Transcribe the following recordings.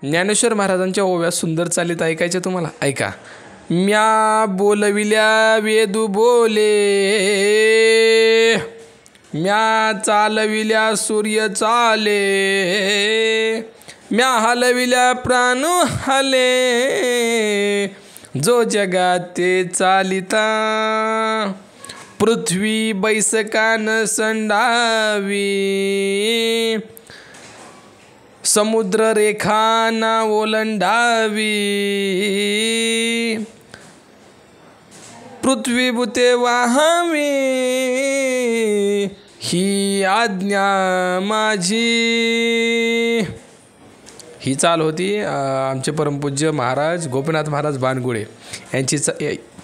ज्ञानेश्वर महाराजांच्या ओव्या सुंदर चालीत ऐकायच्या तुम्हाला. ऐका. म्या बोलविल्या वेदू बोले, म्या चालविल्या सूर्य चाले, म्या हलविल्या प्राण हले, जो जगात ते चालिता. पृथ्वी बैसकान संडावी, समुद्र रेखाना ओलंडावी. पृथ्वी भूते वाहावी, ही आज्ञा माझी. ही चाल होती आमचे परमपूज्य महाराज गोपीनाथ महाराज बानगुळे यांची.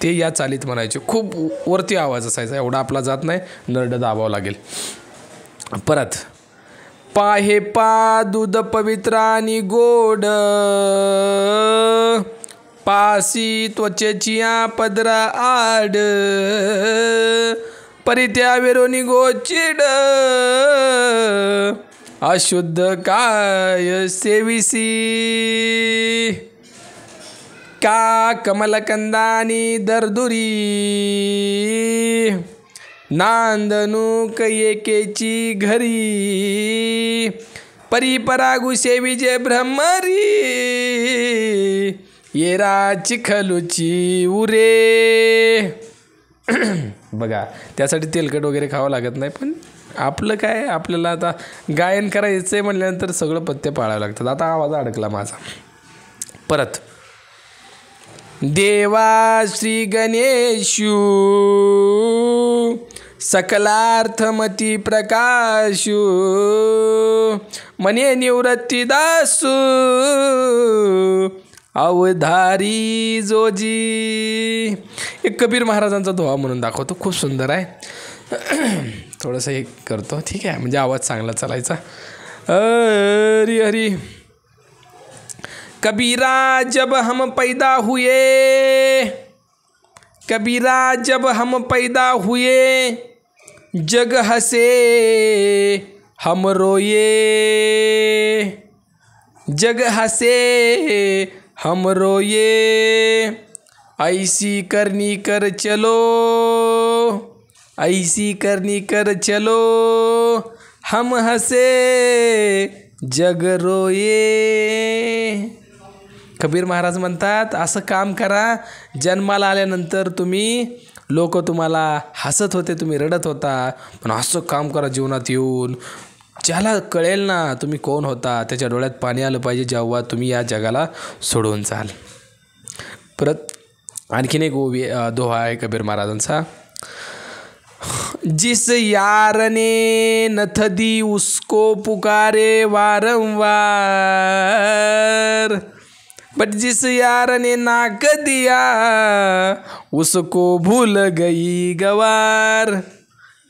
ते या चालीत म्हणायचे. खूप वरती आवाज असायचा, एवढा आपला जात नाही, नरड दाबावं लागेल. परत. पाहे पा दूध पवित्र आणि गोड, पासी त्वचेची पदरा आड, परित्या वेरोनी गोचिड, अशुद्ध काय सेविसी. का कमलकंदानी दरदुरी, नांदणूक एकेची घरी, परिपरागु सेविजे भ्रमरी, येरा चिखलुची उरे. बघा, त्यासाठी तेलकट वगैरे खावं लागत नाही. पण आपलं काय, आपल्याला आता गायन करायचं आहे म्हटल्यानंतर सगळं पथ्य पाळावं लागतं. आता आवाज अडकला माझा. परत. देवा श्री गणेशू, सकलार्थमती प्रकाशू, मने निवृत्ती दासू, अवधारी जोजी. एक कबीर महाराजांचा दोहा म्हणून दाखवतो, खूप सुंदर आहे. थोडंसं हे करतो, ठीक आहे, म्हणजे आवाज चांगला चालायचा. हरी हरी. कबीरा जब हम पैदा हुए, कबीरा जब हम पैदा हुए, जग हसे हम रोए, जग हसे हम रोए, ऐसी करनी कर चलो, ऐसी करनी कर चलो, हम हसे जग रोए. कबीर महाराज म्हणतात, असं काम करा, जन्माला आल्यानंतर लोक तुम्हाला हसत होते, तुम्ही रडत होता, पण असं काम करा जीवनात येऊन, ज्याला कळेल ना तुम्ही कोण होता, त्याच्या डोळ्यात पाणी आलं पाहिजे जेव्हा तुम्ही या जगाला सोडून जाल. परत आणखीन एक दोहा आहे कबीर महाराजांचा. जिस यार ने नथ दी उसको पुकारे वारंवार, बट जिस यार ने नाक दिया उसको भूल गई गवार.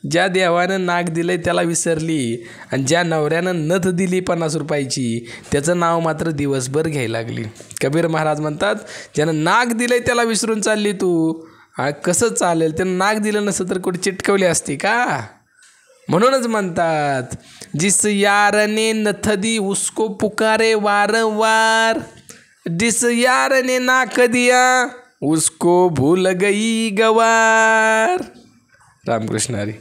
ज्या देवानं नाक दिलंय त्याला विसरली, आणि ज्या नवऱ्यानं नथ दिली 50 रुपयाची त्याचं नाव मात्र दिवसभर घ्यायला लागली. कबीर महाराज म्हणतात, ज्यानं नाक दिलंय त्याला विसरून चालली तू. कसं चालेल? त्यानं नाक दिलं नसतं तर कुठे चिटकवली असती का? म्हणूनच म्हणतात, जिस यार ने नथ दी उसको पुकारे वारंवार, जिस यार ने नाक दिया उसको भूल गई गवार. रामकृष्ण हरी.